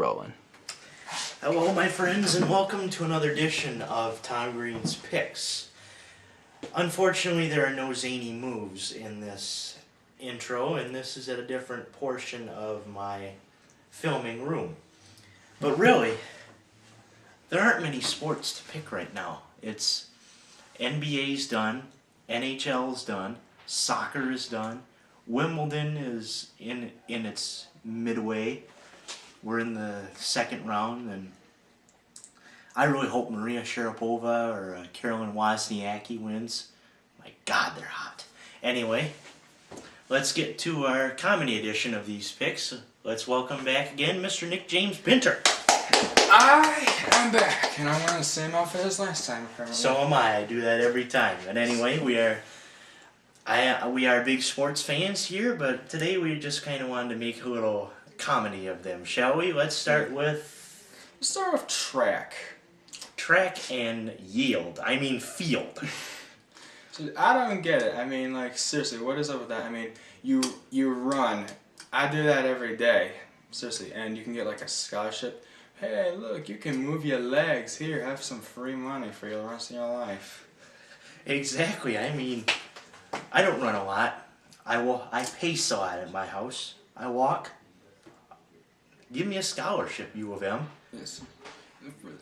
rolling. Hello, my friends, and welcome to another edition of Tom Greene's Picks. Unfortunately, there are no zany moves in this intro, and this is at a different portion of my filming room. But really, there aren't many sports to pick right now. It's NBA's done, NHL's done, soccer is done, Wimbledon is in its midway. We're in the second round, and I really hope Maria Sharapova or Caroline Wozniacki wins. My God, they're hot. Anyway, let's get to our comedy edition of these picks. Let's welcome back again Mr. Nick James Pinter. I am back, and I'm wearing the same outfit as last time, apparently. So am I. I do that every time. But anyway, we are big sports fans here, but today we just kind of wanted to make a little comedy of them, shall we? Let's start with track. Track and yield. I mean field. So I don't get it. I mean, like, seriously, what is up with that? I mean, you run. I do that every day. Seriously, and you can get like a scholarship. Hey, look, you can move your legs. Here, have some free money for the rest of your life. Exactly. I mean, I don't run a lot. I pace a lot at my house. I walk. Give me a scholarship, U of M. Yes.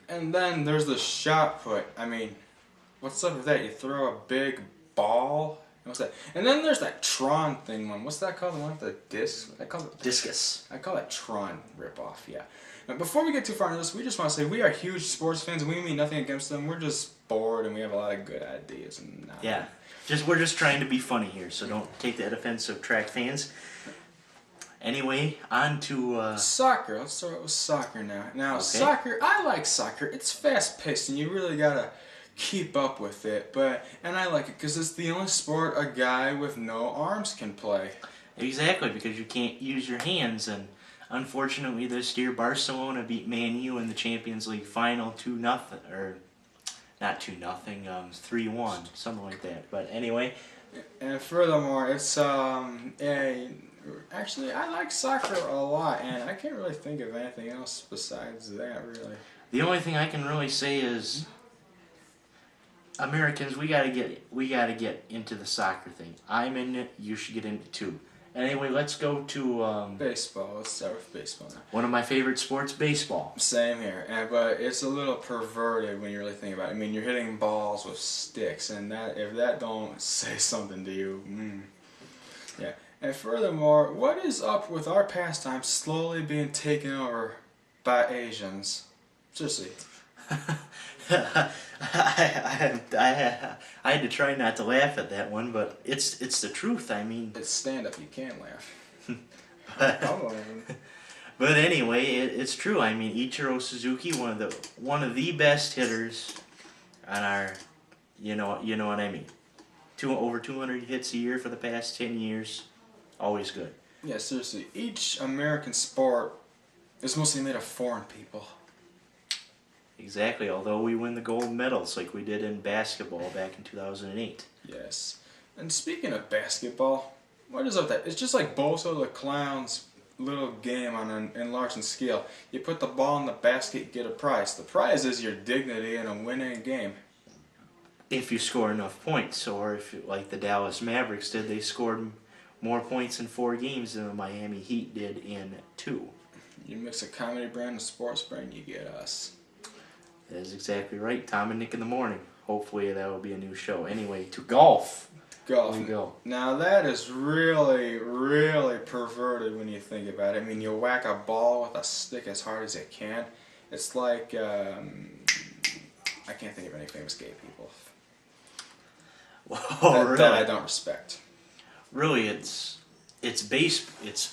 And then there's the shot put. I mean, what's up with that? You throw a big ball. What's that? And then there's that Tron thing one. What's that called? The one with the disc? I call it Discus. I call it Tron ripoff. Yeah. Now, before we get too far into this, we just want to say we are huge sports fans, and we mean nothing against them. We're just bored, and we have a lot of good ideas. And yeah. We're just trying to be funny here, so don't take that offensive, track fans. Anyway, on to soccer. Let's start with soccer now. Now, okay. Soccer, I like soccer. It's fast-paced, and you really gotta keep up with it. And I like it because it's the only sport a guy with no arms can play. Exactly, because you can't use your hands, and unfortunately this year Barcelona beat Man U in the Champions League final 2-0, or not 2-0, 3-1, something like that. But anyway. And furthermore, it's actually, I like soccer a lot, and I can't really think of anything else besides that, really. The only thing I can really say is, Americans, we gotta get into the soccer thing. I'm in it. You should get into it too. Anyway, let's go to baseball. Let's start with baseball now. One of my favorite sports, baseball. Same here, but it's a little perverted when you really think about it. I mean, you're hitting balls with sticks, and if that don't say something to you, yeah. And furthermore, what is up with our pastime slowly being taken over by Asians? Seriously. I had to try not to laugh at that one, but it's the truth. I mean, it's stand up. You can't laugh. But anyway, it's true. I mean, Ichiro Suzuki, one of the best hitters on our, you know what I mean. Over 200 hits a year for the past 10 years. Always good. Yeah, seriously. Each American sport is mostly made of foreign people. Exactly, although we win the gold medals like we did in basketball back in 2008. Yes. And speaking of basketball, what is up with that? It's just like Bozo the Clown's little game on an enlarging scale. You put the ball in the basket, you get a prize. The prize is your dignity in a winning game. If you score enough points, or if, like the Dallas Mavericks did, they scored more points in 4 games than the Miami Heat did in 2. You mix a comedy brand and a sports brand, you get us. That is exactly right. Tom and Nick in the morning. Hopefully that will be a new show. Anyway, to golf. Golf. We go. Now that is really, really perverted when you think about it. I mean, you whack a ball with a stick as hard as you can. It's like, I can't think of any famous gay people. Really? That I don't respect. Really, it's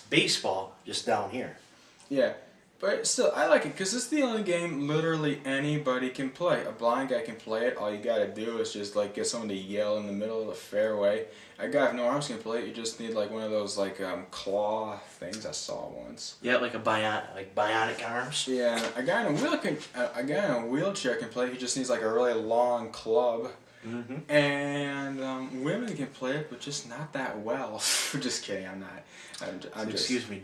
baseball just down here. Yeah, but still, I like it because it's the only game literally anybody can play. A blind guy can play it. All you gotta do is just like get someone to yell in the middle of the fairway. A guy with no arms can play it. You just need like one of those like claw things I saw once. Yeah, like bionic arms. Yeah, a guy in a wheelchair can play. He just needs like a really long club. Mm-hmm. And women can play it, but just not that well. Just kidding, I'm not. Excuse me,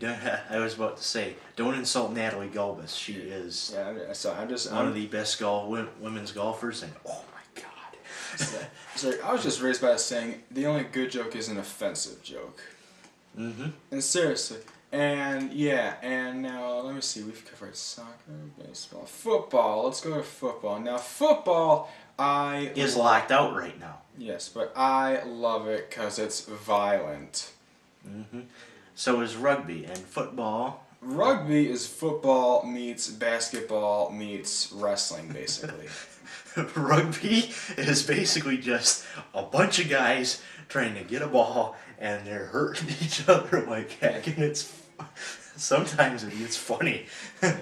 I was about to say, don't insult Natalie Gulbis. She is one of the best women's golfers, and oh my god. Sorry, I was just raised by saying the only good joke is an offensive joke. Mm-hmm. And seriously. And yeah, and now let me see, we've covered soccer, baseball, football. Let's go to football. Now football, is locked out right now. Yes, but I love it because it's violent. Mm-hmm. So is rugby and football. Rugby is football meets basketball meets wrestling, basically. Rugby is basically just a bunch of guys trying to get a ball and they're hurting each other like heck, and it's sometimes it's funny. And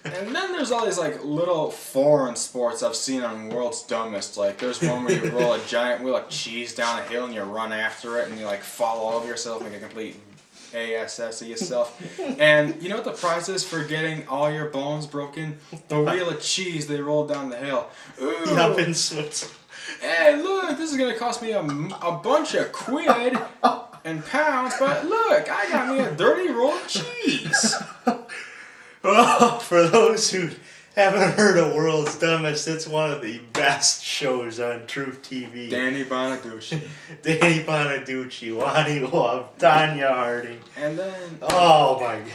then there's all these like little foreign sports I've seen on World's Dumbest. Like there's one where you roll a giant wheel of cheese down a hill and you run after it and you like fall all over yourself and make a complete ASS of yourself. And you know what the prize is for getting all your bones broken? The wheel of cheese they rolled down the hill. Ooh. Up in Switzerland. Hey, look, this is gonna cost me a bunch of quid and pounds, but look, I got me a dirty roll of cheese. Well, for those who haven't heard of World's Dumbest, it's one of the best shows on Truth TV. Danny Bonaducci. Danny Bonaducci, Lonnie Love, Tanya Harding. And then oh my god.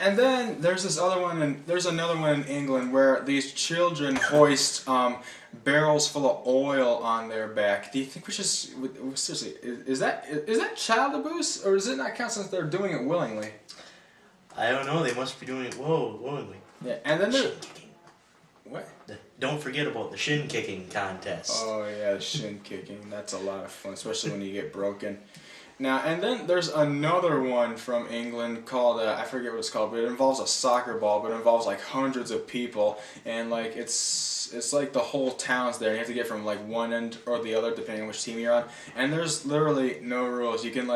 And then there's this other one, and there's another one in England where these children hoist barrels full of oil on their back. Do you think we should seriously? Is that child abuse, or does it not count since they're doing it willingly? I don't know. They must be doing it willingly. Yeah, and then there. What? Don't forget about the shin kicking contest. Oh yeah, the shin kicking. That's a lot of fun, especially when you get broken. Now, and then there's another one from England called, I forget what it's called, but it involves a soccer ball, but it involves like hundreds of people, and like it's like the whole town's there, and you have to get from like one end or the other depending on which team you're on, and there's literally no rules. You can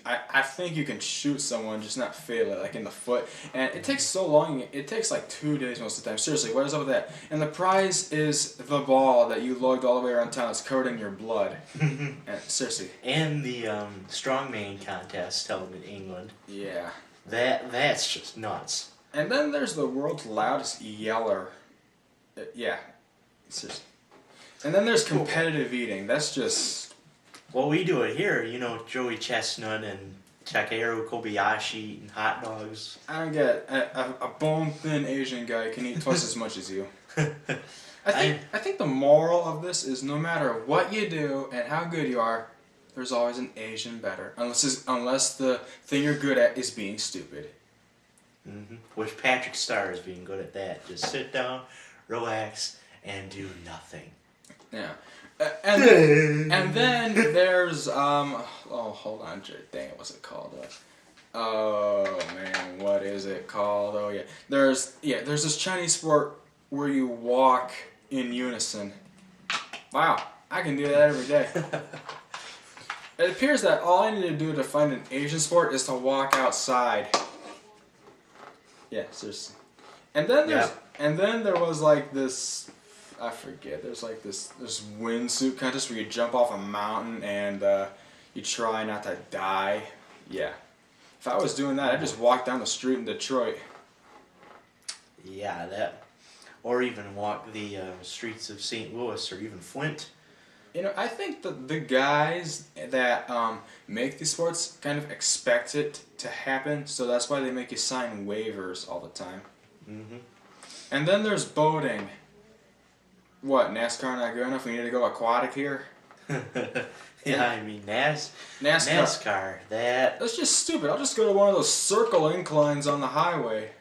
I think you can shoot someone, just not fatally, like in the foot, and it takes so long, it takes like 2 days most of the time. Seriously, what is up with that? And the prize is the ball that you lugged all the way around town. It's covered in your blood. And seriously. And the strongman contest held in England. Yeah. That's just nuts. And then there's the world's loudest yeller. Yeah. Seriously. And then there's competitive eating. That's just... Well, we do it here. You know, Joey Chestnut and Takeru Kobayashi eating hot dogs. I don't get it. A bone-thin Asian guy can eat twice as much as you. I think the moral of this is no matter what you do and how good you are, there's always an Asian better. Unless the thing you're good at is being stupid. Mm-hmm. Which Patrick Starr is being good at that. Just sit down, relax, and do nothing. Yeah. And then there's hold on, dang it, what's it called? Oh man, what is it called? Oh yeah, there's this Chinese sport where you walk in unison. Wow, I can do that every day. It appears that all I need to do to find an Asian sport is to walk outside. Yeah, seriously. And then there was like this, I forget. There's like this windsuit contest where you jump off a mountain and you try not to die. Yeah. If I was doing that, I'd just walk down the street in Detroit. Yeah, that. Or even walk the streets of St. Louis or even Flint. You know, I think that the guys that make these sports kind of expect it to happen, so that's why they make you sign waivers all the time. Mm-hmm. And then there's boating. What, NASCAR not good enough? We need to go aquatic here? Yeah, I mean, NASCAR. That's just stupid. I'll just go to one of those circle inclines on the highway.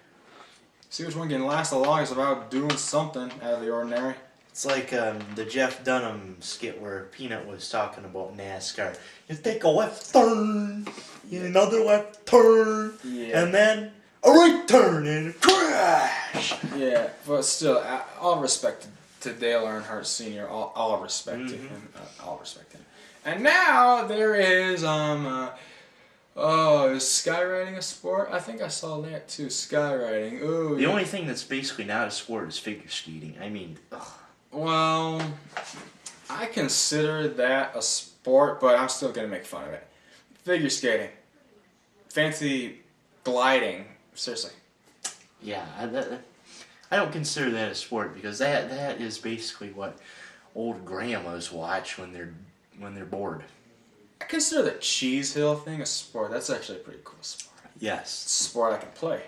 See which one can last the longest without doing something out of the ordinary. It's like the Jeff Dunham skit where Peanut was talking about NASCAR. You take a left turn, another left turn, and then a right turn and crash. Yeah, but still, all respect to Dale Earnhardt Sr. All respect to him. All respect to him. And now there is is skywriting a sport? I think I saw that too. Skywriting. Ooh. The only thing that's basically not a sport is figure skating. I mean, ugh. Well, I consider that a sport, but I'm still gonna make fun of it. Figure skating, fancy gliding. Seriously. Yeah, I don't consider that a sport because that is basically what old grandmas watch when they're bored. I consider the cheese hill thing a sport. That's actually a pretty cool sport. Yes. It's a sport I can play,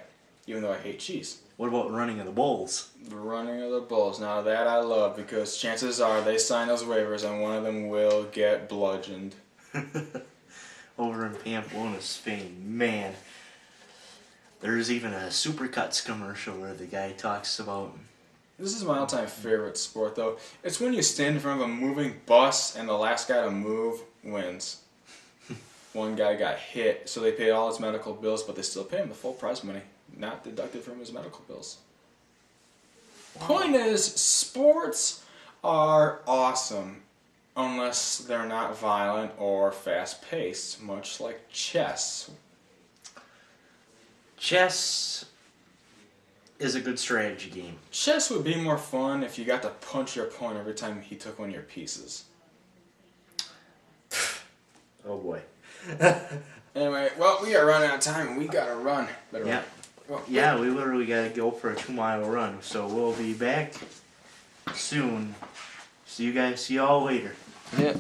even though I hate cheese. What about running of the bulls? The running of the bulls. Now that I love because chances are they sign those waivers and one of them will get bludgeoned. Over in Pamplona, Spain, man. There's even a Supercuts commercial where the guy talks about. This is my all-time favorite sport, though. It's when you stand in front of a moving bus and the last guy to move wins. One guy got hit, so they paid all his medical bills, but they still pay him the full prize money, not deducted from his medical bills. Wow. Point is, sports are awesome unless they're not violent or fast-paced, much like chess. Chess is a good strategy game. Chess would be more fun if you got to punch your opponent every time he took one of your pieces. Oh boy. Anyway, well, we are running out of time and we gotta run. Better Yeah. run. Well, Yeah, we literally gotta go for a 2-mile run. So we'll be back soon. See y'all later. Yeah.